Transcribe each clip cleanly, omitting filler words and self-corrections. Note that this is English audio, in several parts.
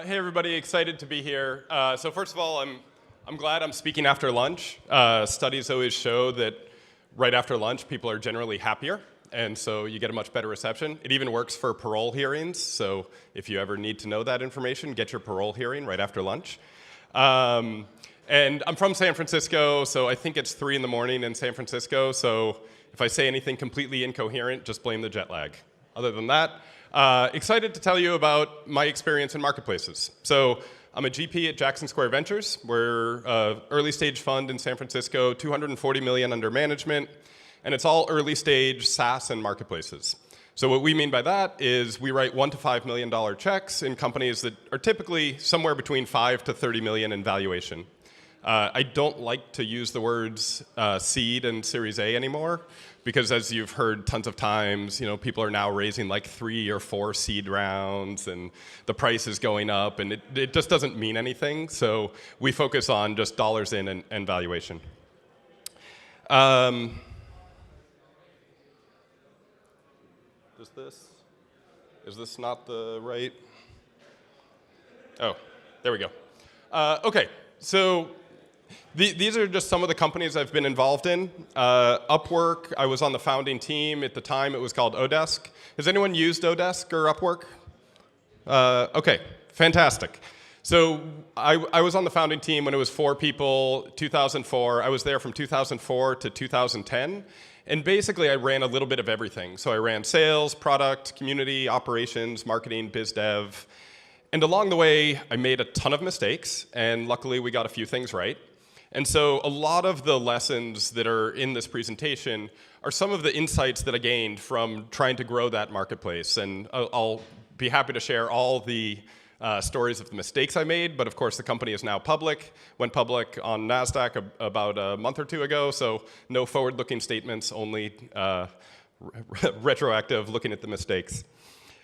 Hey everybody, excited to be here. So first of all, I'm glad I'm speaking after lunch. Studies always show that right after lunch, people are generally happier, and so you get a much better reception. It even works for parole hearings, so if you ever need to know that information, get your parole hearing right after lunch. And I'm from San Francisco, so I think it's 3 in the morning in San Francisco, so if I say anything completely incoherent, just blame the jet lag. Other than that, excited to tell you about my experience in marketplaces. So I'm a GP at Jackson Square Ventures. We're an early stage fund in San Francisco, 240 million under management, and it's all early stage SaaS and marketplaces. So what we mean by that is we write $1 to $5 million checks in companies that are typically somewhere between 5 to 30 million in valuation. I don't like to use the words seed and Series A anymore, because as you've heard tons of times, people are now raising like 3 or 4 seed rounds, and the price is going up, and it just doesn't mean anything. So we focus on just dollars in and valuation. Is this not the right? Oh, there we go. Okay, so these are just some of the companies I've been involved in. Upwork, I was on the founding team. At the time, it was called Odesk. Has anyone used Odesk or Upwork? Okay, fantastic. So I was on the founding team when it was 4 people, 2004. I was there from 2004 to 2010. And basically, I ran a little bit of everything. So I ran sales, product, community, operations, marketing, biz dev. And along the way, I made a ton of mistakes. And luckily, we got a few things right. And so a lot of the lessons that are in this presentation are some of the insights that I gained from trying to grow that marketplace. And I'll be happy to share all the stories of the mistakes I made, but of course the company is now public, went public on NASDAQ about a month or 2 ago, so no forward-looking statements, only retroactive looking at the mistakes.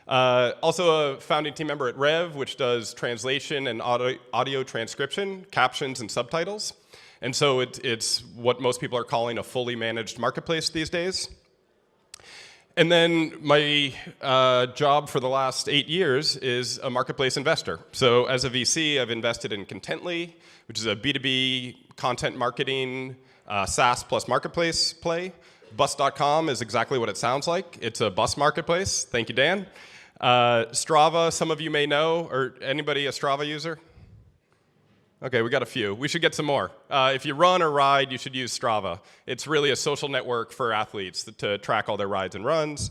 Also a founding team member at Rev, which does translation and audio transcription, captions and subtitles. And so it's what most people are calling a fully managed marketplace these days. And then my job for the last 8 years is a marketplace investor. So as a VC, I've invested in Contently, which is a B2B content marketing SaaS plus marketplace play. Bus.com is exactly what it sounds like. It's a bus marketplace. Thank you, Dan. Strava, some of you may know, or anybody a Strava user? Okay, we got a few. We should get some more. If you run or ride, you should use Strava. It's really a social network for athletes to track all their rides and runs.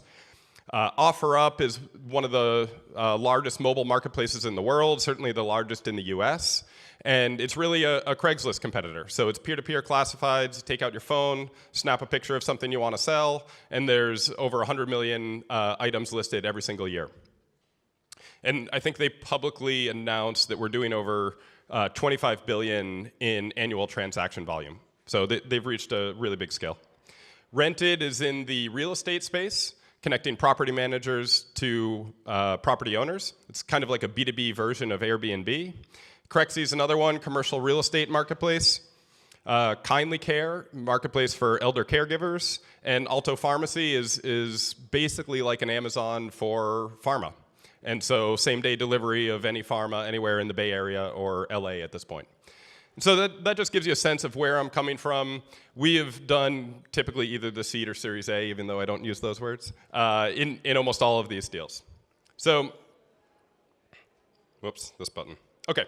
OfferUp is one of the largest mobile marketplaces in the world, certainly the largest in the US. And it's really a Craigslist competitor. So it's peer-to-peer classifieds. Take out your phone, snap a picture of something you want to sell, and there's over 100 million items listed every single year. And I think they publicly announced that we're doing over 25 billion in annual transaction volume. So they've reached a really big scale. Rented is in the real estate space, connecting property managers to property owners. It's kind of like a B2B version of Airbnb. Crexy is another one, commercial real estate marketplace. Kindly Care, marketplace for elder caregivers. And Alto Pharmacy is basically like an Amazon for pharma. And so same-day delivery of any pharma anywhere in the Bay Area or LA at this point. And so that just gives you a sense of where I'm coming from. We have done typically either the seed or Series A, even though I don't use those words, in almost all of these deals. So, whoops, this button. Okay,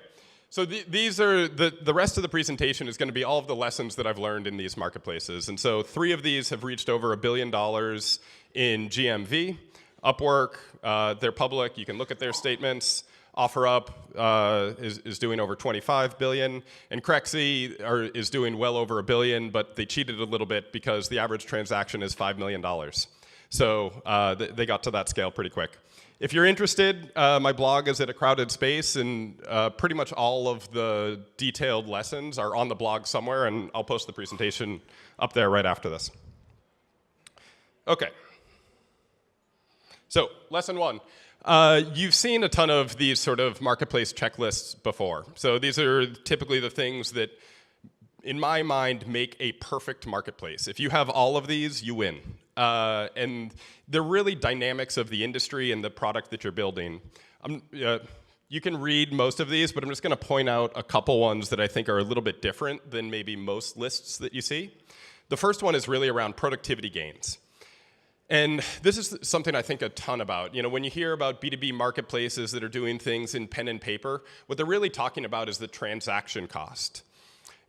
so these are, the rest of the presentation is going to be all of the lessons that I've learned in these marketplaces. And so 3 of these have reached over $1 billion in GMV. Upwork, they're public. You can look at their statements. OfferUp is doing over 25 billion, and Crexy is doing well over $1 billion, but they cheated a little bit because the average transaction is $5 million. So they got to that scale pretty quick. If you're interested, my blog is at A Crowded Space, and pretty much all of the detailed lessons are on the blog somewhere, and I'll post the presentation up there right after this. Okay. So, lesson 1. You've seen a ton of these sort of marketplace checklists before. So these are typically the things that, in my mind, make a perfect marketplace. If you have all of these, you win. And they're really dynamics of the industry and the product that you're building. You can read most of these, but I'm just going to point out a couple ones that I think are a little bit different than maybe most lists that you see. The first one is really around productivity gains. And this is something I think a ton about. When you hear about B2B marketplaces that are doing things in pen and paper, what they're really talking about is the transaction cost.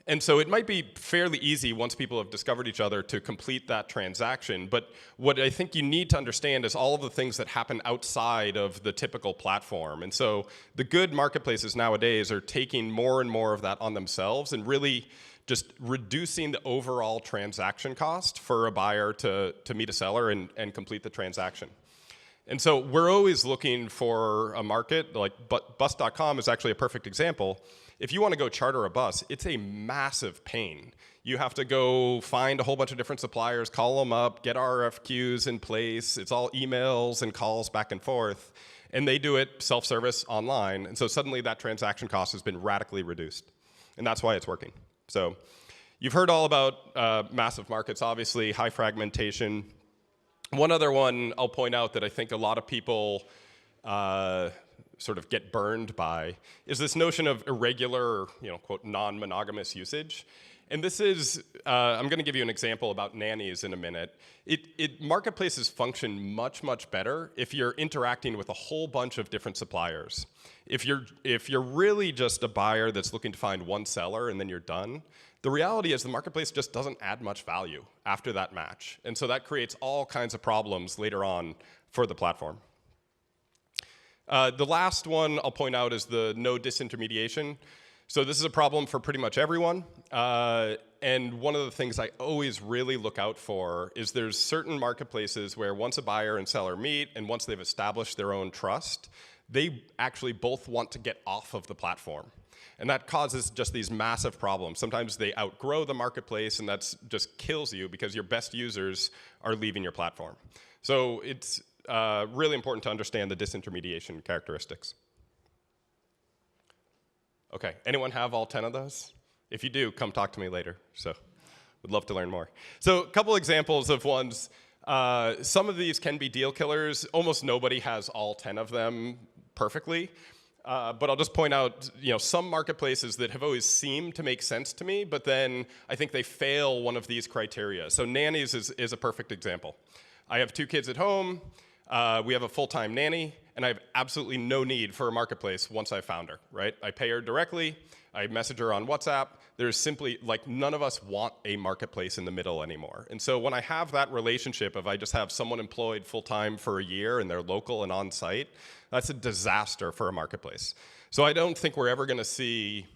And so it might be fairly easy once people have discovered each other to complete that transaction. But what I think you need to understand is all of the things that happen outside of the typical platform. And so the good marketplaces nowadays are taking more and more of that on themselves and really just reducing the overall transaction cost for a buyer to meet a seller and complete the transaction. And so we're always looking for a market, like bus.com is actually a perfect example. If you want to go charter a bus, it's a massive pain. You have to go find a whole bunch of different suppliers, call them up, get RFQs in place. It's all emails and calls back and forth. And they do it self-service online. And so suddenly that transaction cost has been radically reduced. And that's why it's working. So you've heard all about massive markets, obviously, high fragmentation. One other one I'll point out that I think a lot of people sort of get burned by is this notion of irregular, quote, non-monogamous usage. And this is, I'm going to give you an example about nannies in a minute. Marketplaces function much, much better if you're interacting with a whole bunch of different suppliers. If you're really just a buyer that's looking to find one seller and then you're done, the reality is the marketplace just doesn't add much value after that match. And so that creates all kinds of problems later on for the platform. The last one I'll point out is the no disintermediation. So this is a problem for pretty much everyone. And one of the things I always really look out for is there's certain marketplaces where once a buyer and seller meet and once they've established their own trust, they actually both want to get off of the platform. And that causes just these massive problems. Sometimes they outgrow the marketplace and that just kills you because your best users are leaving your platform. So it's really important to understand the disintermediation characteristics. Okay, anyone have all 10 of those? If you do, come talk to me later. So would love to learn more. So a couple examples of ones. Some of these can be deal killers. Almost nobody has all 10 of them perfectly. But I'll just point out, some marketplaces that have always seemed to make sense to me, but then I think they fail one of these criteria. So nannies is a perfect example. I have 2 kids at home. We have a full-time nanny, and I have absolutely no need for a marketplace once I found her, right? I pay her directly. I message her on WhatsApp. There's simply, none of us want a marketplace in the middle anymore. And so when I have that relationship of I just have someone employed full-time for a year and they're local and on-site, that's a disaster for a marketplace. So I don't think we're ever going to see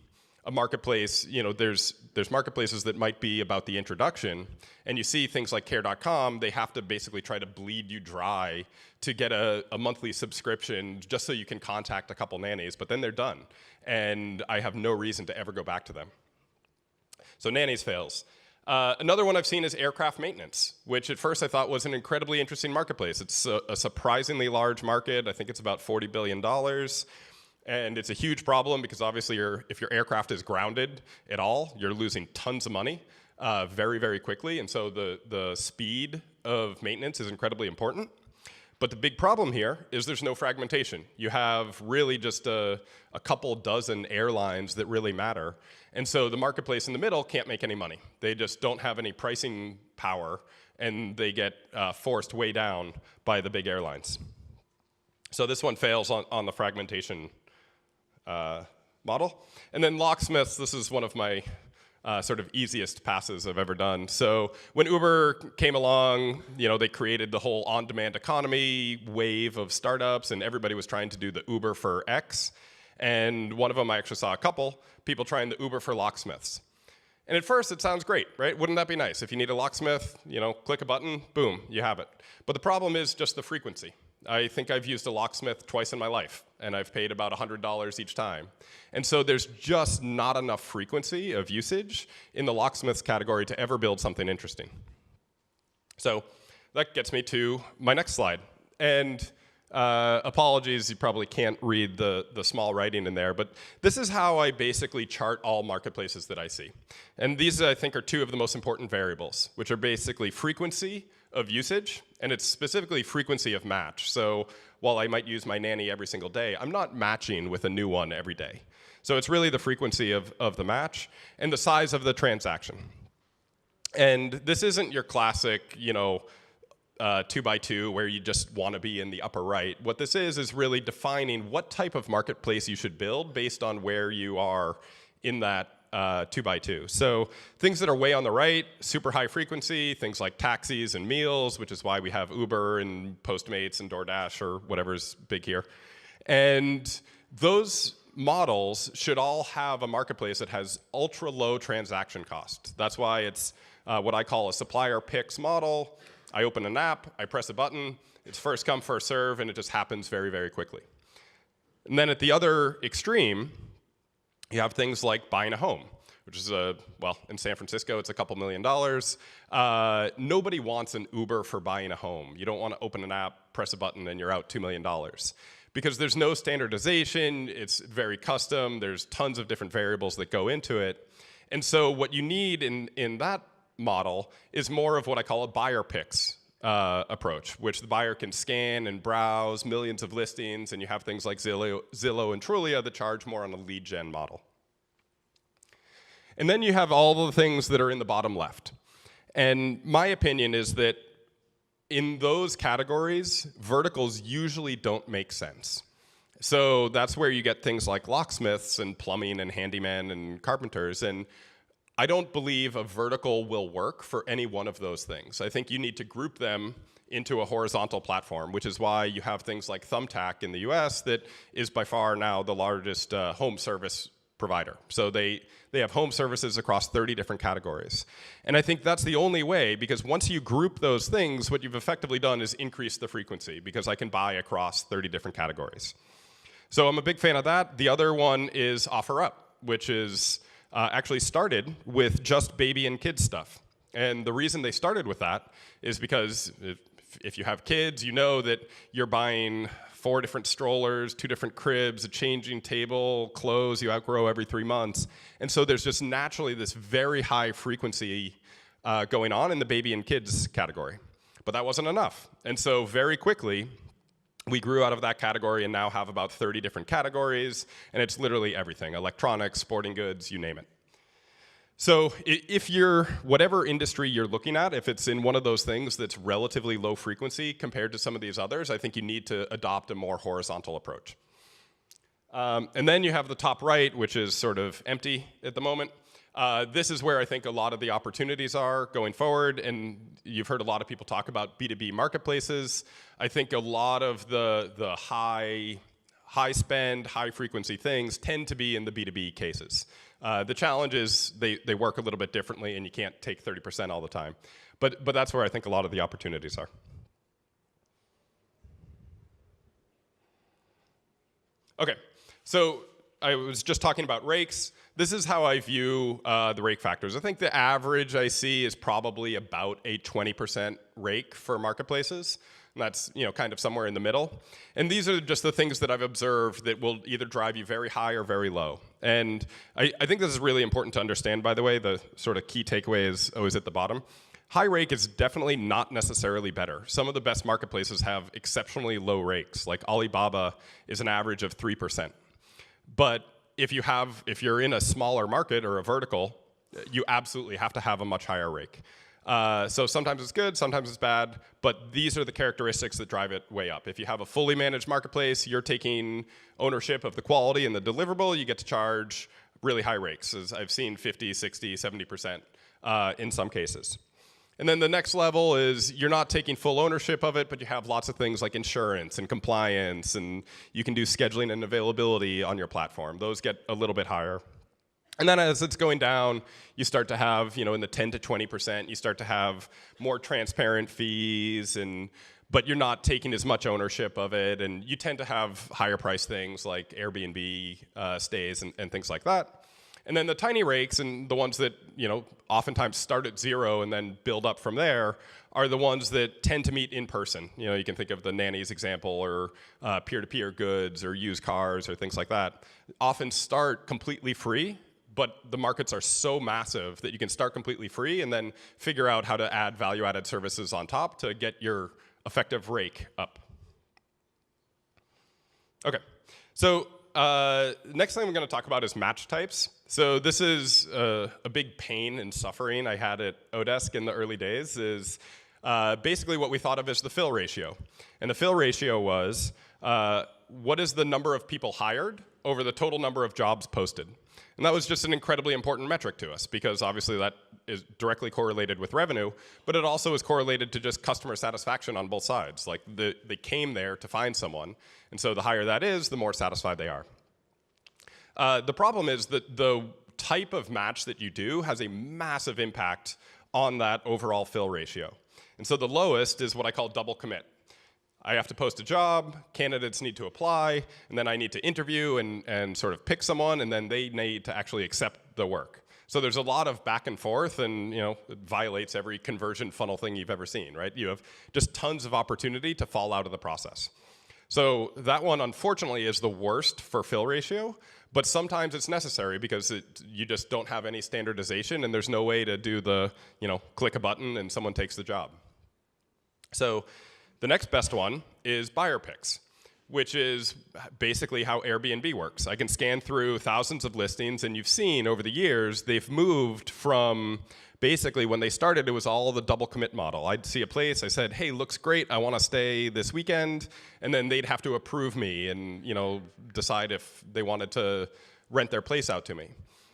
a marketplace, there's marketplaces that might be about the introduction, and you see things like care.com, they have to basically try to bleed you dry to get a monthly subscription just so you can contact a couple nannies, but then they're done. And I have no reason to ever go back to them. So nannies fails. Another one I've seen is aircraft maintenance, which at first I thought was an incredibly interesting marketplace. It's a surprisingly large market. I think it's about $40 billion. And it's a huge problem because obviously if your aircraft is grounded at all, you're losing tons of money very, very quickly. And so the speed of maintenance is incredibly important. But the big problem here is there's no fragmentation. You have really just a couple dozen airlines that really matter. And so the marketplace in the middle can't make any money. They just don't have any pricing power, and they get forced way down by the big airlines. So this one fails on the fragmentation model. And then locksmiths, this is one of my sort of easiest passes I've ever done. So when Uber came along, they created the whole on-demand economy wave of startups, and everybody was trying to do the Uber for X. And one of them, I actually saw a couple people trying the Uber for locksmiths. And at first, it sounds great, right? Wouldn't that be nice? If you need a locksmith, click a button, boom, you have it. But the problem is just the frequency. I think I've used a locksmith twice in my life, and I've paid about $100 each time. And so there's just not enough frequency of usage in the locksmiths category to ever build something interesting. So that gets me to my next slide. And apologies, you probably can't read the small writing in there, but this is how I basically chart all marketplaces that I see. And these, I think, are 2 of the most important variables, which are basically frequency of usage, and it's specifically frequency of match. So while I might use my nanny every single day, I'm not matching with a new one every day. So it's really the frequency of the match and the size of the transaction. And this isn't your classic, 2x2 where you just want to be in the upper right. What this is really defining what type of marketplace you should build based on where you are in that 2x2. So things that are way on the right, super high frequency, things like taxis and meals, which is why we have Uber and Postmates and DoorDash or whatever's big here. And those models should all have a marketplace that has ultra low transaction cost. That's why it's what I call a supplier picks model. I open an app, I press a button, it's first come, first serve, and it just happens very, very quickly. And then at the other extreme, you have things like buying a home, which is in San Francisco, it's a couple $1 million. Nobody wants an Uber for buying a home. You don't want to open an app, press a button, and you're out $2 million. Because there's no standardization, it's very custom, there's tons of different variables that go into it. And so what you need in that model is more of what I call a buyer picks approach, which the buyer can scan and browse millions of listings, and you have things like Zillow and Trulia that charge more on a lead gen model. And then you have all the things that are in the bottom left. And my opinion is that in those categories, verticals usually don't make sense. So that's where you get things like locksmiths and plumbing and handymen and carpenters. And I don't believe a vertical will work for any one of those things. I think you need to group them into a horizontal platform, which is why you have things like Thumbtack in the US that is by far now the largest home service provider. So they have home services across 30 different categories. And I think that's the only way, because once you group those things, what you've effectively done is increase the frequency, because I can buy across 30 different categories. So I'm a big fan of that. The other one is OfferUp, which is actually started with just baby and kids stuff. And the reason they started with that is because if you have kids, you know that you're buying 4 different strollers, 2 different cribs, a changing table, clothes you outgrow every 3 months. And so there's just naturally this very high frequency going on in the baby and kids category. But that wasn't enough. And so very quickly, we grew out of that category and now have about 30 different categories, and it's literally everything: electronics, sporting goods, you name it. So if you're, whatever industry you're looking at, if it's in one of those things that's relatively low frequency compared to some of these others, I think you need to adopt a more horizontal approach. And then you have the top right, which is sort of empty at the moment. This is where I think a lot of the opportunities are going forward, and you've heard a lot of people talk about B2B marketplaces. I think a lot of the high spend, high frequency things tend to be in the B2B cases. The challenge is they work a little bit differently, and you can't take 30% all the time. But that's where I think a lot of the opportunities are. Okay, so I was just talking about Rakes. This is how I view the rake factors. I think the average I see is probably about a 20% rake for marketplaces. And that's kind of somewhere in the middle. And these are just the things that I've observed that will either drive you very high or very low. And I think this is really important to understand, by the way. The sort of key takeaway is always at the bottom. High rake is definitely not necessarily better. Some of the best marketplaces have exceptionally low rakes. Like Alibaba is an average of 3%. But if you're in a smaller market or a vertical, you absolutely have to have a much higher rake. So sometimes it's good, sometimes it's bad, but these are the characteristics that drive it way up. If you have a fully managed marketplace, you're taking ownership of the quality and the deliverable, you get to charge really high rakes. As I've seen 50, 60, 70% in some cases. And then the next level is you're not taking full ownership of it, but you have lots of things like insurance and compliance, and you can do scheduling and availability on your platform. Those get a little bit higher. And then as it's going down, you start to have, in the 10 to 20%, you start to have more transparent fees, but you're not taking as much ownership of it, and you tend to have higher price things like Airbnb stays and things like that. And then the tiny rakes, and the ones that oftentimes start at 0 and then build up from there, are the ones that tend to meet in person. You can think of the nannies example, or peer-to-peer goods, or used cars, or things like that. Often start completely free, but the markets are so massive that you can start completely free and then figure out how to add value-added services on top to get your effective rake up. Okay, so next thing I'm going to talk about is match types. So this is a big pain and suffering I had at Odesk in the early days is basically what we thought of as the fill ratio. And the fill ratio was what is the number of people hired over the total number of jobs posted. And that was just an incredibly important metric to us because obviously that is directly correlated with revenue, but it also is correlated to just customer satisfaction on both sides. Like they came there to find someone, and so the higher that is, the more satisfied they are. The problem is that the type of match that you do has a massive impact on that overall fill ratio. And so the lowest is what I call double commit. I have to post a job, candidates need to apply, and then I need to interview and sort of pick someone, and then they need to actually accept the work. So there's a lot of back and forth, and it violates every conversion funnel thing you've ever seen, right? You have just tons of opportunity to fall out of the process. So that one, unfortunately, is the worst for fill ratio, but sometimes it's necessary because you just don't have any standardization, and there's no way to do the, click a button and someone takes the job. So the next best one is buyer picks, which is basically how Airbnb works. I can scan through thousands of listings, and you've seen over the years, they've moved from basically when they started, it was all the double commit model. I'd see a place, I said, hey, looks great, I want to stay this weekend, and then they'd have to approve me and decide if they wanted to rent their place out to me.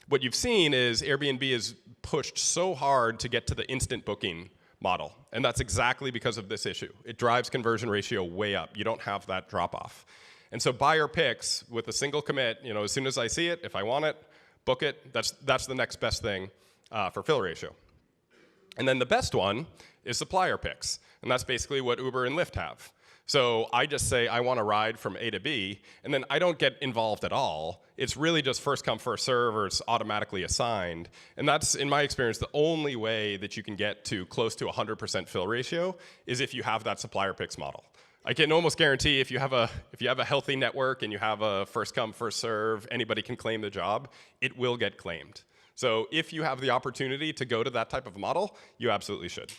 What you've seen is Airbnb is pushed so hard to get to the instant booking model, and that's exactly because of this issue. It drives conversion ratio way up. You don't have that drop off. And so buyer picks with a single commit, as soon as I see it, if I want it, book it, that's the next best thing for fill ratio. And then the best one is supplier picks, and that's basically what Uber and Lyft have. So I just say I want to ride from A to B, and then I don't get involved at all. It's really just first come, first serve, or it's automatically assigned. And that's, in my experience, the only way that you can get to close to 100% fill ratio is if you have that supplier picks model. I can almost guarantee if you have a healthy network and you have a first come, first serve, anybody can claim the job, it will get claimed. So if you have the opportunity to go to that type of model, you absolutely should.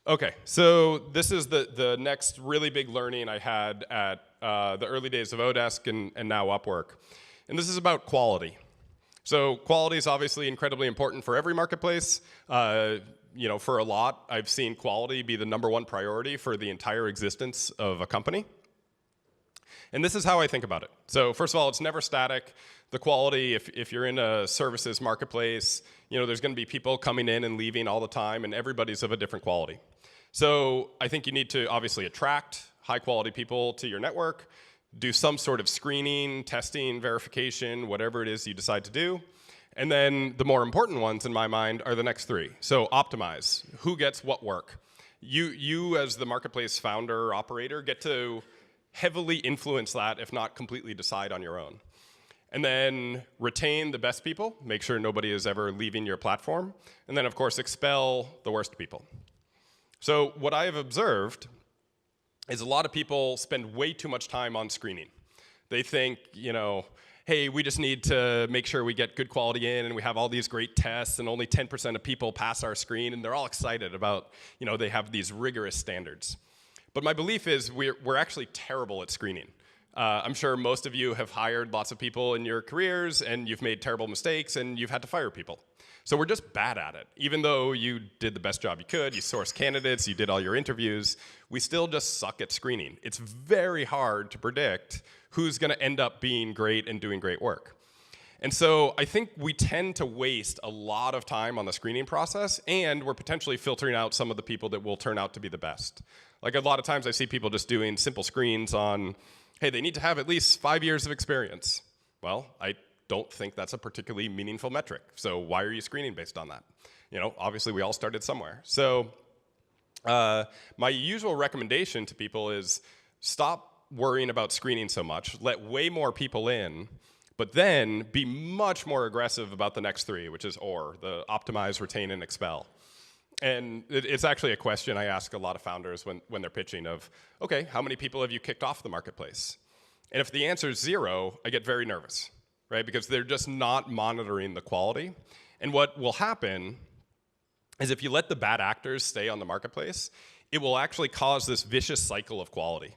Okay, so this is the next really big learning I had at the early days of Odesk and now Upwork. And this is about quality. So quality is obviously incredibly important for every marketplace. For a lot, I've seen quality be the #1 priority for the entire existence of a company. And this is how I think about it. So first of all, it's never static. The quality, if you're in a services marketplace, there's going to be people coming in and leaving all the time, and everybody's of a different quality. So I think you need to obviously attract high-quality people to your network, do some sort of screening, testing, verification, whatever it is you decide to do. And then the more important ones, in my mind, are the next three. So optimize. Who gets what work? You as the marketplace founder or operator, get to heavily influence that, if not completely decide on your own. And then retain the best people. Make sure nobody is ever leaving your platform. And then, of course, expel the worst people. So what I have observed is a lot of people spend way too much time on screening. They think, hey, we just need to make sure we get good quality in, and we have all these great tests, and only 10% of people pass our screen, and they're all excited about, they have these rigorous standards. But my belief is we're actually terrible at screening. I'm sure most of you have hired lots of people in your careers, and you've made terrible mistakes, and you've had to fire people. So we're just bad at it. Even though you did the best job you could, you sourced candidates, you did all your interviews, we still just suck at screening. It's very hard to predict who's going to end up being great and doing great work. And so I think we tend to waste a lot of time on the screening process, and we're potentially filtering out some of the people that will turn out to be the best. Like a lot of times I see people just doing simple screens on, hey, they need to have at least 5 years of experience. Well, I don't think that's a particularly meaningful metric. So why are you screening based on that? Obviously we all started somewhere. So my usual recommendation to people is stop worrying about screening so much, let way more people in, but then be much more aggressive about the next three, which is OR, the optimize, retain, and expel. And it's actually a question I ask a lot of founders when they're pitching of, okay, how many people have you kicked off the marketplace? And if the answer is 0, I get very nervous, right? Because they're just not monitoring the quality. And what will happen is if you let the bad actors stay on the marketplace, it will actually cause this vicious cycle of quality.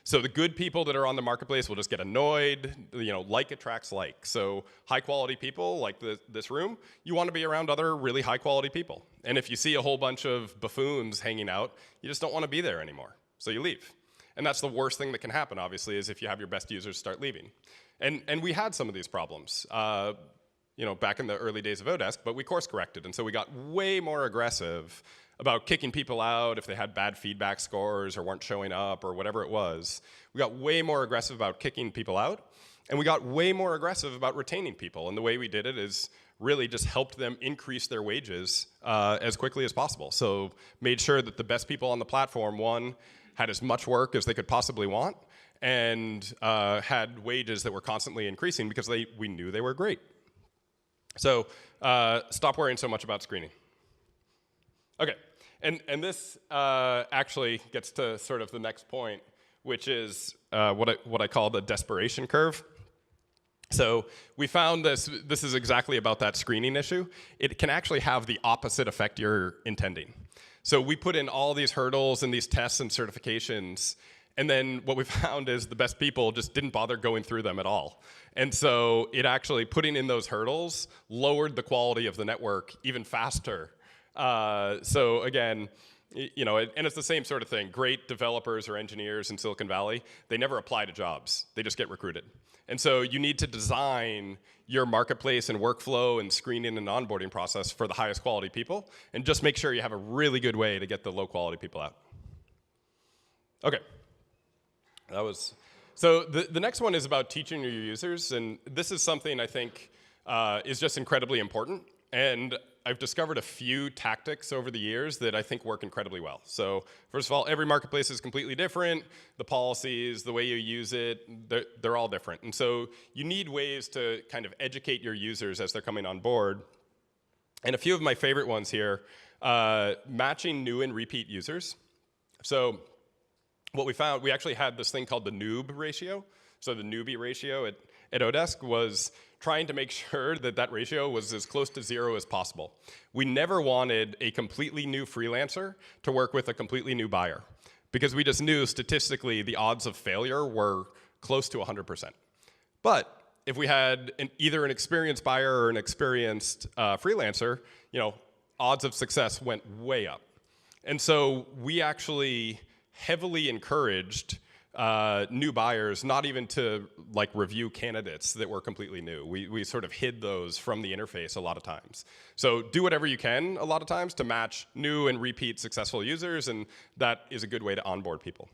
So the good people that are on the marketplace will just get annoyed. Like attracts like. So high quality people like this room, you want to be around other really high quality people. And if you see a whole bunch of buffoons hanging out, you just don't want to be there anymore. So you leave. And that's the worst thing that can happen, obviously, is if you have your best users start leaving. And we had some of these problems, back in the early days of Odesk, but we course corrected. And so we got way more aggressive about kicking people out if they had bad feedback scores or weren't showing up or whatever it was. We got way more aggressive about kicking people out, and we got way more aggressive about retaining people. And the way we did it is really just helped them increase their wages as quickly as possible. So made sure that the best people on the platform, one, had as much work as they could possibly want, and had wages that were constantly increasing because we knew they were great. So stop worrying so much about screening. Okay, and this actually gets to sort of the next point, which is what I call the desperation curve. So we found this is exactly about that screening issue. It can actually have the opposite effect you're intending. So we put in all these hurdles and these tests and certifications, and then what we found is the best people just didn't bother going through them at all. And so it actually, putting in those hurdles, lowered the quality of the network even faster. So again, and it's the same sort of thing. Great developers or engineers in Silicon Valley, they never apply to jobs. They just get recruited. And so you need to design your marketplace and workflow and screening and onboarding process for the highest quality people, and just make sure you have a really good way to get the low quality people out. Okay. So the next one is about teaching your users, and this is something I think is just incredibly important. And I've discovered a few tactics over the years that I think work incredibly well. So first of all, every marketplace is completely different. The policies, the way you use it, they're all different. And so you need ways to kind of educate your users as they're coming on board. And a few of my favorite ones here, matching new and repeat users. So what we found, we actually had this thing called the noob ratio. So the newbie ratio at Odesk was trying to make sure that ratio was as close to 0 as possible. We never wanted a completely new freelancer to work with a completely new buyer, because we just knew statistically the odds of failure were close to 100%. But if we had either an experienced buyer or an experienced freelancer, odds of success went way up. And so we actually heavily encouraged new buyers not even to review candidates that were completely new. We sort of hid those from the interface a lot of times. So do whatever you can a lot of times to match new and repeat successful users, and that is a good way to onboard people.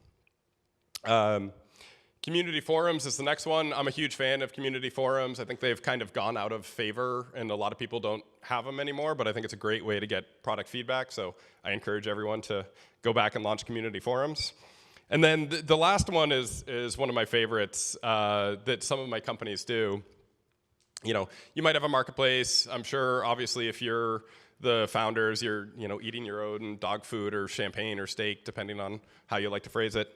Community forums is the next one. I'm a huge fan of community forums. I think they've kind of gone out of favor, and a lot of people don't have them anymore, but I think it's a great way to get product feedback, so I encourage everyone to go back and launch community forums. And then the last one is one of my favorites that some of my companies do. You might have a marketplace. I'm sure, obviously, if you're the founders, you're eating your own dog food or champagne or steak, depending on how you like to phrase it.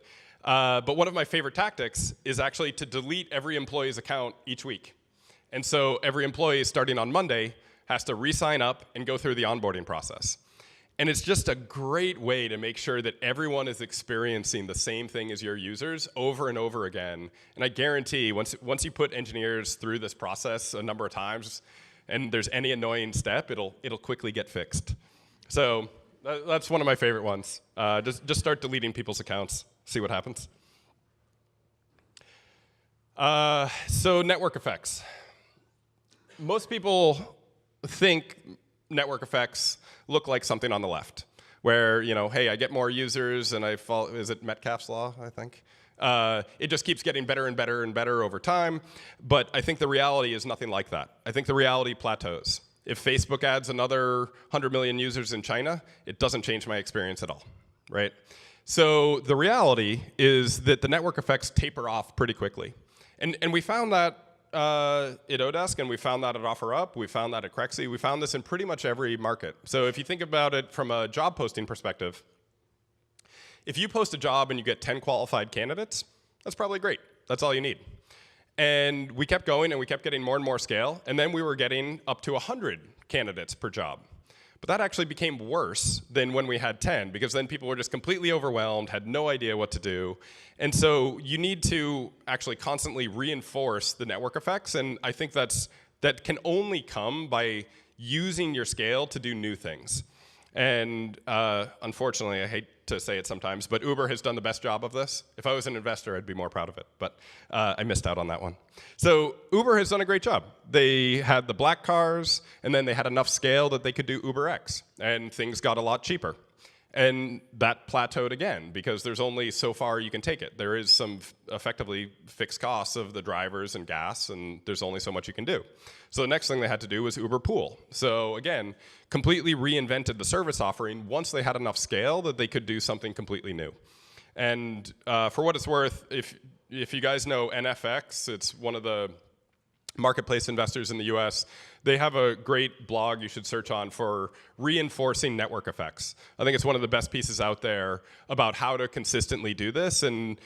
But one of my favorite tactics is actually to delete every employee's account each week. And so every employee starting on Monday has to re-sign up and go through the onboarding process. And it's just a great way to make sure that everyone is experiencing the same thing as your users over and over again. And I guarantee once you put engineers through this process a number of times, and there's any annoying step, it'll quickly get fixed. So that's one of my favorite ones. Just start deleting people's accounts, see what happens. So network effects. Most people think network effects look like something on the left, where, hey, I get more users and I fall, is it Metcalfe's law, I think? It just keeps getting better and better and better over time, but I think the reality is nothing like that. I think the reality plateaus. If Facebook adds another 100 million users in China, it doesn't change my experience at all, right? So the reality is that the network effects taper off pretty quickly. And we found that at Odesk, and we found that at OfferUp. We found that at Crexy. We found this in pretty much every market. So if you think about it from a job posting perspective, if you post a job and you get 10 qualified candidates, that's probably great. That's all you need. And we kept going, and we kept getting more and more scale, and then we were getting up to 100 candidates per job. But that actually became worse than when we had 10, because then people were just completely overwhelmed, had no idea what to do. And so you need to actually constantly reinforce the network effects, and I think that can only come by using your scale to do new things. And unfortunately, I hate to say it sometimes, but Uber has done the best job of this. If I was an investor, I'd be more proud of it, but I missed out on that one. So Uber has done a great job. They had the black cars, and then they had enough scale that they could do UberX, and things got a lot cheaper. And that plateaued again, because there's only so far you can take it. There is some effectively fixed costs of the drivers and gas, and there's only so much you can do. So the next thing they had to do was Uber Pool. So again, completely reinvented the service offering once they had enough scale that they could do something completely new. And for what it's worth, if you guys know NFX, it's one of the marketplace investors in the US, they have a great blog you should search on for reinforcing network effects. I think it's one of the best pieces out there about how to consistently do this. And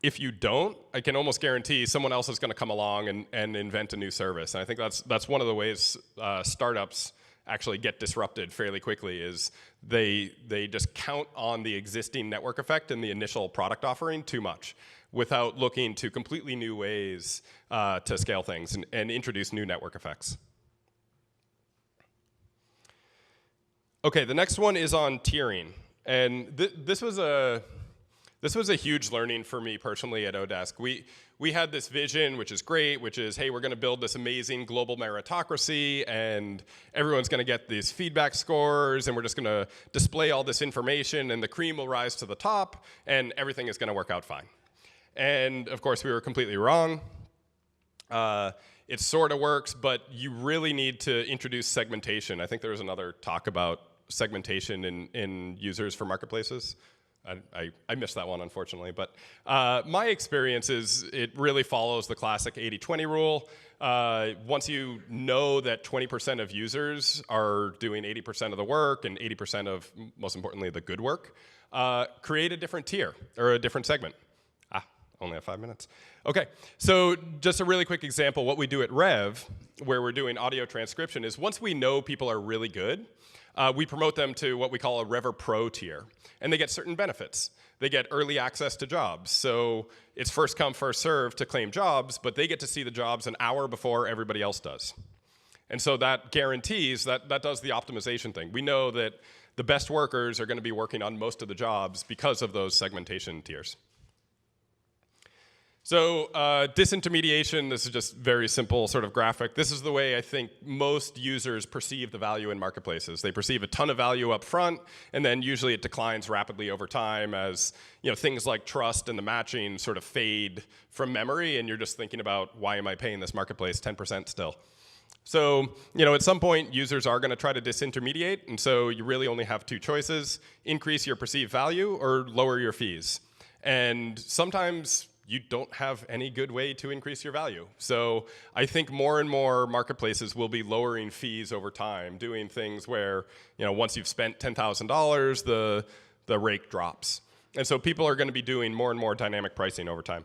if you don't, I can almost guarantee someone else is going to come along and invent a new service. And I think that's one of the ways startups actually get disrupted fairly quickly, is they just count on the existing network effect and the initial product offering too much, without looking to completely new ways to scale things and introduce new network effects. Okay, the next one is on tiering. And this was a huge learning for me personally at Odesk. We had this vision, which is great, which is, hey, we're going to build this amazing global meritocracy, and everyone's going to get these feedback scores, and we're just going to display all this information, and the cream will rise to the top, and everything is going to work out fine. And of course, we were completely wrong. It sort of works, but you really need to introduce segmentation. I think there was another talk about segmentation in users for marketplaces. I missed that one, unfortunately. But my experience is it really follows the classic 80-20 rule. Once you know that 20% of users are doing 80% of the work and 80% of, most importantly, the good work, create a different tier or a different segment. Only have 5 minutes. Okay, so just a really quick example. What we do at Rev, where we're doing audio transcription, is once we know people are really good, we promote them to what we call a Rever Pro tier. And they get certain benefits. They get early access to jobs. So it's first come, first serve to claim jobs, but they get to see the jobs an hour before everybody else does. And so that guarantees, that does the optimization thing. We know that the best workers are going to be working on most of the jobs because of those segmentation tiers. So disintermediation, this is just very simple sort of graphic. This is the way I think most users perceive the value in marketplaces. They perceive a ton of value up front, and then usually it declines rapidly over time as things like trust and the matching sort of fade from memory, and you're just thinking about, why am I paying this marketplace 10% still? So at some point, users are going to try to disintermediate, and so you really only have two choices: increase your perceived value or lower your fees. And sometimes you don't have any good way to increase your value. So I think more and more marketplaces will be lowering fees over time, doing things where once you've spent $10,000, the rake drops. And so people are going to be doing more and more dynamic pricing over time.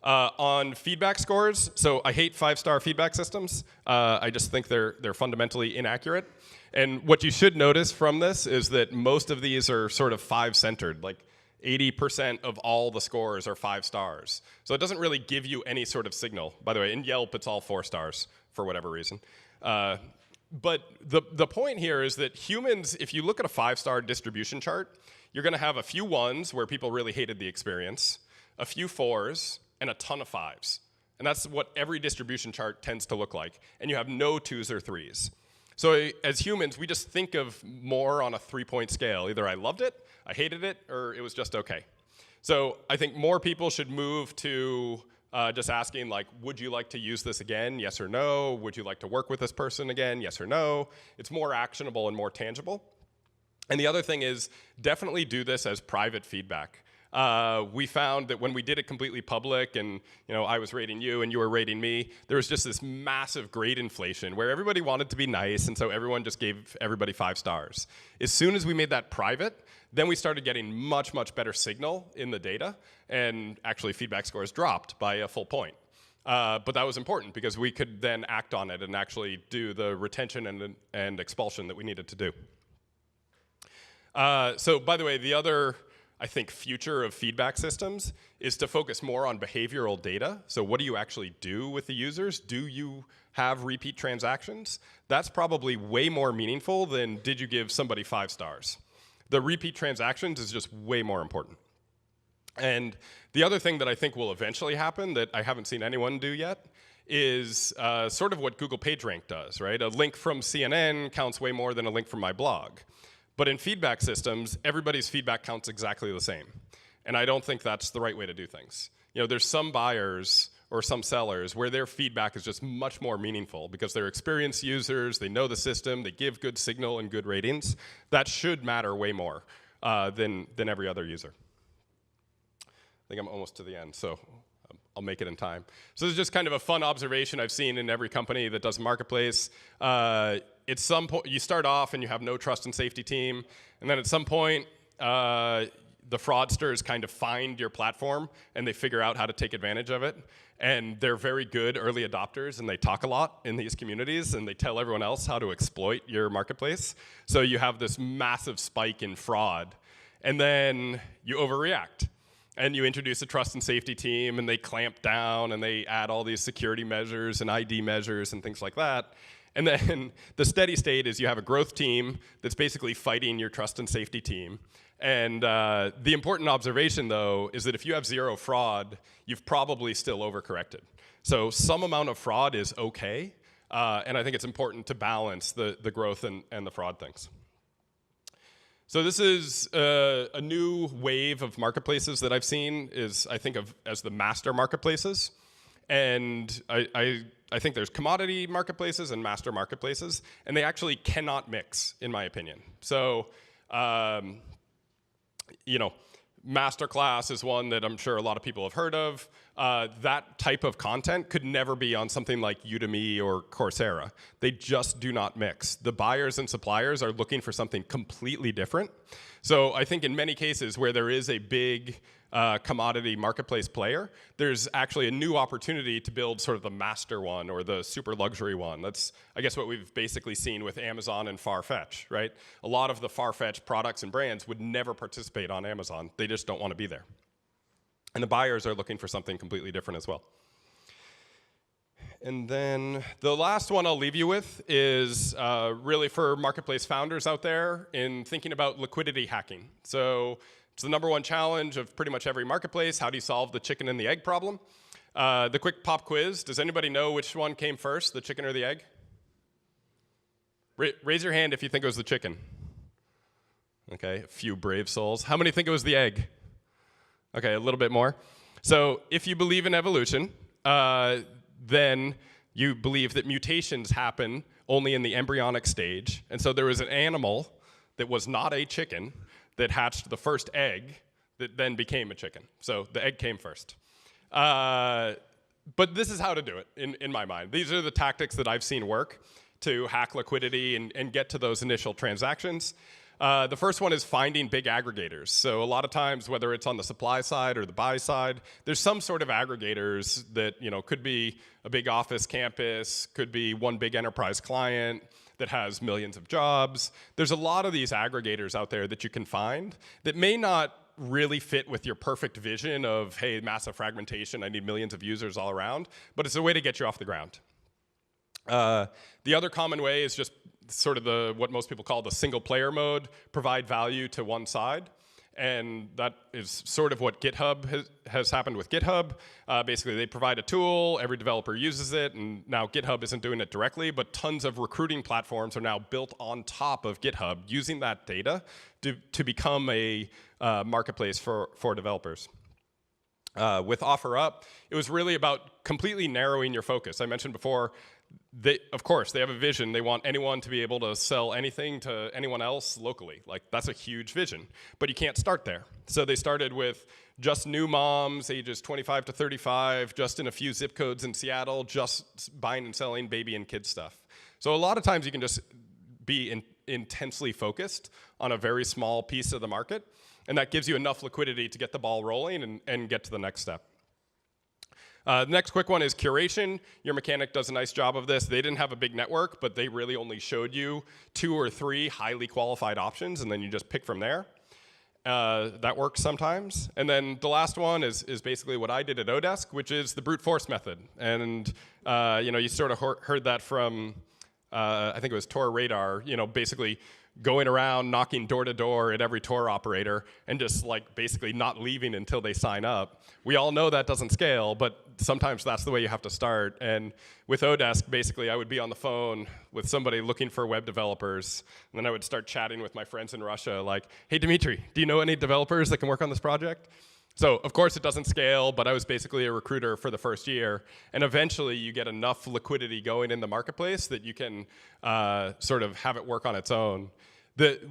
On feedback scores, so I hate 5-star feedback systems. I just think they're fundamentally inaccurate. And what you should notice from this is that most of these are sort of 5-centered. Like 80% of all the scores are 5 stars. So it doesn't really give you any sort of signal. By the way, in Yelp, it's all 4 stars for whatever reason. But the point here is that humans, if you look at a 5-star distribution chart, you're going to have a few 1s where people really hated the experience, a few 4s, and a ton of 5s. And that's what every distribution chart tends to look like. And you have no 2s or 3s. So as humans, we just think of more on a 3-point scale. Either I loved it, I hated it, or it was just okay. So I think more people should move to just asking, like, would you like to use this again? Yes or no. Would you like to work with this person again? Yes or no. It's more actionable and more tangible. And the other thing is, definitely do this as private feedback. we found that when we did it completely public and I was rating you and you were rating me, there was just this massive grade inflation where everybody wanted to be nice, and so everyone just gave everybody 5 stars. As soon as we made that private, then we started getting much, much better signal in the data, and actually feedback scores dropped by a full point. But that was important because we could then act on it and actually do the retention and expulsion that we needed to do. So by the way, the other, I think, future of feedback systems is to focus more on behavioral data. So what do you actually do with the users? Do you have repeat transactions? That's probably way more meaningful than did you give somebody 5 stars. The repeat transactions is just way more important. And the other thing that I think will eventually happen that I haven't seen anyone do yet is sort of what Google PageRank does, right? A link from CNN counts way more than a link from my blog. But in feedback systems, everybody's feedback counts exactly the same. And I don't think that's the right way to do things. There's some buyers or some sellers where their feedback is just much more meaningful because they're experienced users, they know the system, they give good signal and good ratings. That should matter way more than every other user. I think I'm almost to the end, so I'll make it in time. So this is just kind of a fun observation I've seen in every company that does a marketplace. At some point, you start off and you have no trust and safety team, and then at some point, the fraudsters kind of find your platform and they figure out how to take advantage of it. And they're very good early adopters and they talk a lot in these communities and they tell everyone else how to exploit your marketplace. So you have this massive spike in fraud, and then you overreact. And you introduce a trust and safety team, and they clamp down, and they add all these security measures and ID measures and things like that. And then the steady state is you have a growth team that's basically fighting your trust and safety team. And the important observation, though, is that if you have 0 fraud, you've probably still overcorrected. So some amount of fraud is okay, and I think it's important to balance the growth and the fraud things. So this is a new wave of marketplaces that I've seen I think of as the master marketplaces. And I think there's commodity marketplaces and master marketplaces, and they actually cannot mix, in my opinion. So, Masterclass is one that I'm sure a lot of people have heard of. That type of content could never be on something like Udemy or Coursera. They just do not mix. The buyers and suppliers are looking for something completely different. So I think in many cases where there is a big commodity marketplace player, there's actually a new opportunity to build sort of the master one or the super luxury one. That's, I guess, what we've basically seen with Amazon and Farfetch, right? A lot of the Farfetch products and brands would never participate on Amazon. They just don't want to be there. And the buyers are looking for something completely different as well. And then the last one I'll leave you with is really for marketplace founders out there in thinking about liquidity hacking. So it's the #1 challenge of pretty much every marketplace. How do you solve the chicken and the egg problem? The quick pop quiz. Does anybody know which one came first, the chicken or the egg? Raise your hand if you think it was the chicken. Okay, a few brave souls. How many think it was the egg? Okay, a little bit more. So if you believe in evolution, then you believe that mutations happen only in the embryonic stage. And so there was an animal that was not a chicken that hatched the first egg that then became a chicken. So the egg came first. But this is how to do it, in my mind. These are the tactics that I've seen work to hack liquidity and get to those initial transactions. The first one is finding big aggregators. So a lot of times, whether it's on the supply side or the buy side, there's some sort of aggregators that could be a big office campus, could be one big enterprise client that has millions of jobs. There's a lot of these aggregators out there that you can find that may not really fit with your perfect vision of, hey, massive fragmentation, I need millions of users all around, but it's a way to get you off the ground. The other common way is just sort of what most people call the single player mode, provide value to one side. And that is sort of what GitHub has happened with GitHub. Basically, they provide a tool, every developer uses it, and now GitHub isn't doing it directly, but tons of recruiting platforms are now built on top of GitHub using that data to become a marketplace for developers. With OfferUp, it was really about completely narrowing your focus. I mentioned before, of course, they have a vision. They want anyone to be able to sell anything to anyone else locally. Like, that's a huge vision. But you can't start there. So they started with just new moms, ages 25 to 35, just in a few zip codes in Seattle, just buying and selling baby and kid stuff. So a lot of times you can just be intensely focused on a very small piece of the market, and that gives you enough liquidity to get the ball rolling and get to the next step. The next quick one is curation. Your mechanic does a nice job of this. They didn't have a big network, but they really only showed you 2 or 3 highly qualified options, and then you just pick from there. That works sometimes. And then the last one is basically what I did at Odesk, which is the brute force method. And you sort of heard that from, I think it was Tor Radar, basically going around knocking door to door at every tour operator and just like basically not leaving until they sign up. We all know that doesn't scale, but sometimes that's the way you have to start. And with Odesk, basically I would be on the phone with somebody looking for web developers, and then I would start chatting with my friends in Russia like, hey Dimitri, do you know any developers that can work on this project? So of course it doesn't scale, but I was basically a recruiter for the first year, and eventually you get enough liquidity going in the marketplace that you can sort of have it work on its own.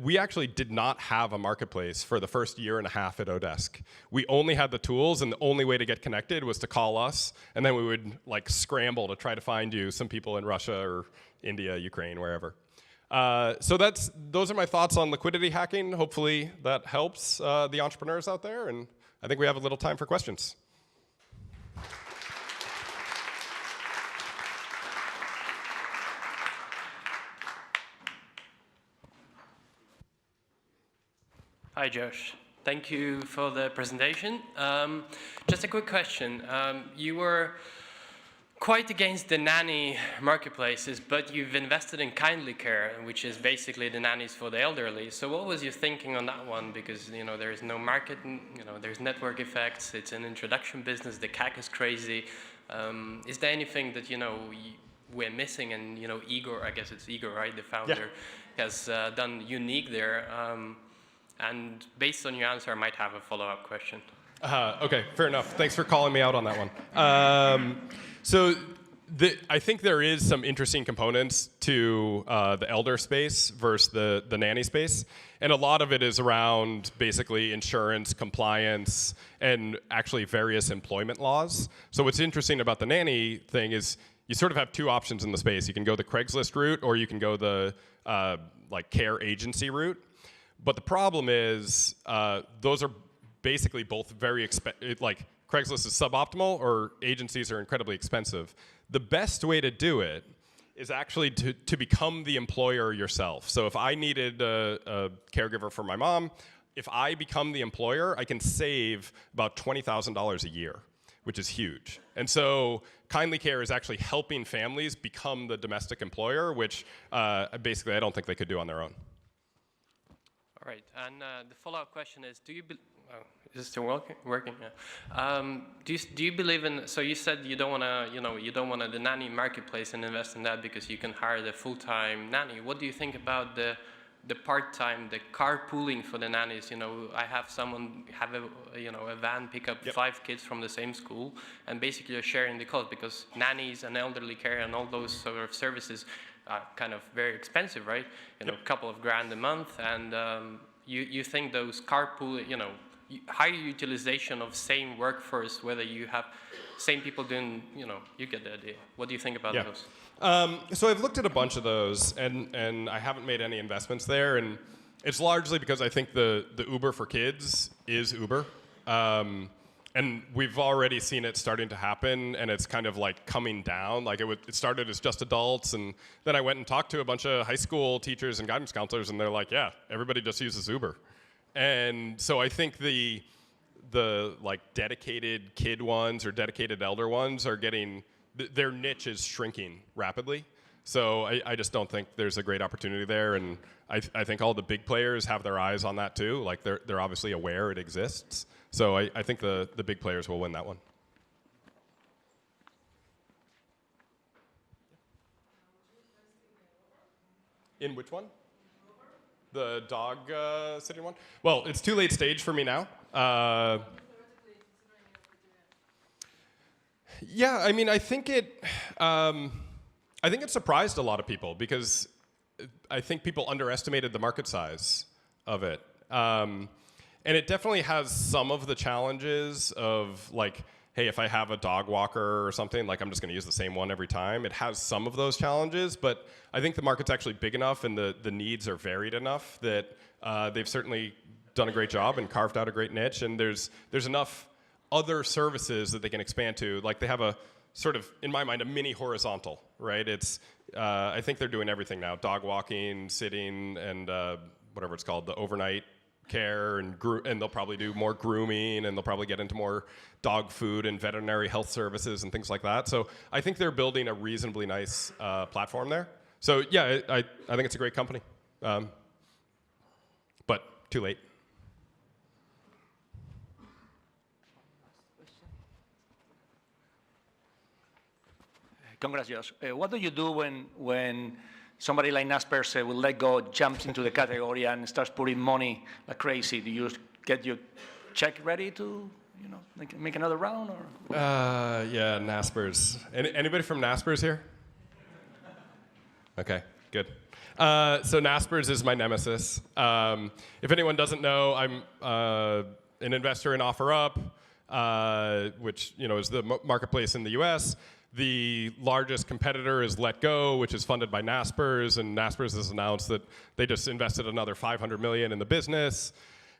We actually did not have a marketplace for the first year and a half at Odesk. We only had the tools, and the only way to get connected was to call us, and then we would like scramble to try to find you some people in Russia or India, Ukraine, wherever. So those are my thoughts on liquidity hacking. Hopefully that helps the entrepreneurs out there, and I think we have a little time for questions. Hi, Josh. Thank you for the presentation. Just a quick question. You were quite against the nanny marketplaces, but you've invested in Kindly Care, which is basically the nannies for the elderly. So what was your thinking on that one? Because there is no market, there's network effects. It's an introduction business. The CAC is crazy. Is there anything that we're missing? And Igor, I guess it's Igor, right? The founder has done unique there. And based on your answer, I might have a follow-up question. Okay, fair enough. Thanks for calling me out on that one. So I think there is some interesting components to the elder space versus the nanny space. And a lot of it is around basically insurance, compliance, and actually various employment laws. So what's interesting about the nanny thing is you sort of have 2 options in the space. You can go the Craigslist route, or you can go the care agency route. But the problem is those are basically both very expensive. Like Craigslist is suboptimal, or agencies are incredibly expensive. The best way to do it is actually to become the employer yourself. So if I needed a caregiver for my mom, if I become the employer, I can save about $20,000 a year, which is huge. And so Kindly Care is actually helping families become the domestic employer, which basically I don't think they could do on their own. All right, and the follow-up question is: is it still working? Yeah. Do you believe in? So you said you don't want to, the nanny marketplace and invest in that because you can hire the full-time nanny. What do you think about the part-time, the carpooling for the nannies? I have someone have a van pick up 5 kids from the same school, and basically you're sharing the cost because nannies and elderly care and all those sort of services are kind of very expensive, right? A couple of grand a month, and you think those carpool, higher utilization of same workforce, whether you have same people doing, you get the idea. What do you think about those? So I've looked at a bunch of those, and I haven't made any investments there, and it's largely because I think the Uber for kids is Uber. And we've already seen it starting to happen, and it's kind of like coming down. Like it started as just adults, and then I went and talked to a bunch of high school teachers and guidance counselors, and they're like, yeah, everybody just uses Uber. And so I think the like dedicated kid ones or dedicated elder ones are getting, their niche is shrinking rapidly. So I just don't think there's a great opportunity there, and I think all the big players have their eyes on that too. Like they're obviously aware it exists. So I think the big players will win that one. In which one? The dog sitting one? Well, it's too late stage for me now. Yeah, I mean, I think it. I think it surprised a lot of people because I think people underestimated the market size of it. And it definitely has some of the challenges of like, hey, if I have a dog walker or something, like I'm just going to use the same one every time. It has some of those challenges, but I think the market's actually big enough and the needs are varied enough that they've certainly done a great job and carved out a great niche. And there's enough other services that they can expand to. Like they have a sort of, in my mind, a mini horizontal, right? It's, I think they're doing everything now: dog walking, sitting, and whatever it's called, the overnight care, and they'll probably do more grooming, and they'll probably get into more dog food and veterinary health services and things like that. So I think they're building a reasonably nice platform there. So yeah, I think it's a great company, but too late. Congrats, Josh. What do you do when somebody like Naspers will let go, jumps into the category and starts putting money like crazy? Do you get your check ready to, make another round? Or? Yeah, Naspers. Anybody from Naspers here? Okay, good. So Naspers is my nemesis. If anyone doesn't know, I'm an investor in OfferUp, which is the marketplace in the US. The largest competitor is Let Go, which is funded by Naspers, and Naspers has announced that they just invested another $500 million in the business.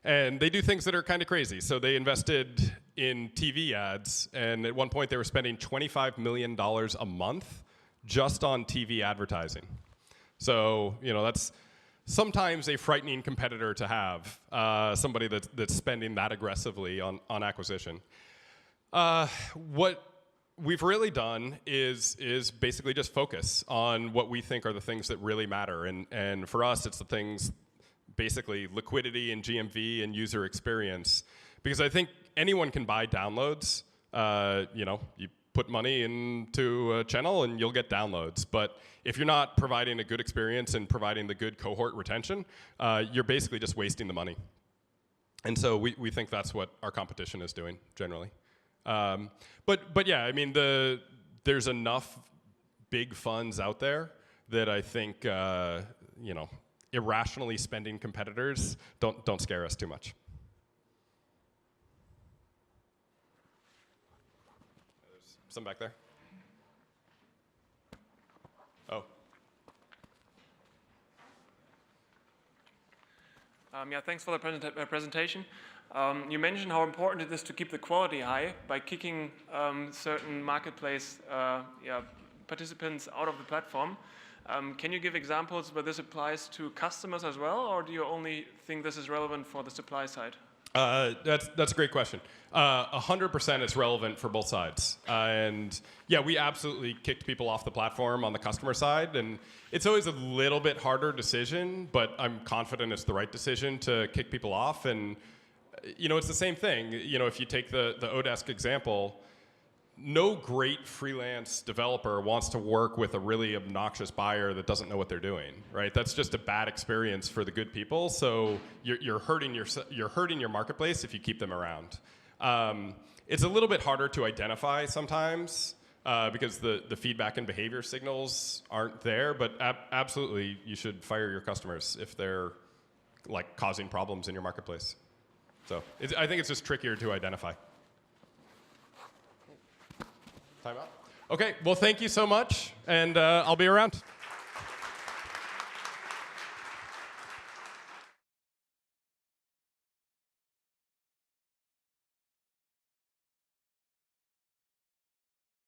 And they do things that are kind of crazy. So they invested in TV ads, and at one point they were spending $25 million a month just on TV advertising. So, that's sometimes a frightening competitor to have, somebody that's spending that aggressively on acquisition. What we've really done is basically just focus on what we think are the things that really matter. And for us, it's the things, basically liquidity and GMV and user experience. Because I think anyone can buy downloads. You put money into a channel and you'll get downloads. But if you're not providing a good experience and providing the good cohort retention, you're basically just wasting the money. And so we think that's what our competition is doing generally. But yeah, I mean, there's enough big funds out there that I think irrationally spending competitors don't scare us too much. There's some back there. Oh. Yeah, thanks for the presentation. You mentioned how important it is to keep the quality high by kicking certain marketplace participants out of the platform. Can you give examples where this applies to customers as well, or do you only think this is relevant for the supply side? That's a great question. 100% it's relevant for both sides. And yeah, we absolutely kicked people off the platform on the customer side. And it's always a little bit harder decision, but I'm confident it's the right decision to kick people off. And it's the same thing. If you take the Odesk example, no great freelance developer wants to work with a really obnoxious buyer that doesn't know what they're doing, right? That's just a bad experience for the good people. So you're hurting your marketplace if you keep them around. It's a little bit harder to identify sometimes because the feedback and behavior signals aren't there. But absolutely, you should fire your customers if they're like causing problems in your marketplace. So I think it's just trickier to identify. Time out. Okay, well, thank you so much, and I'll be around.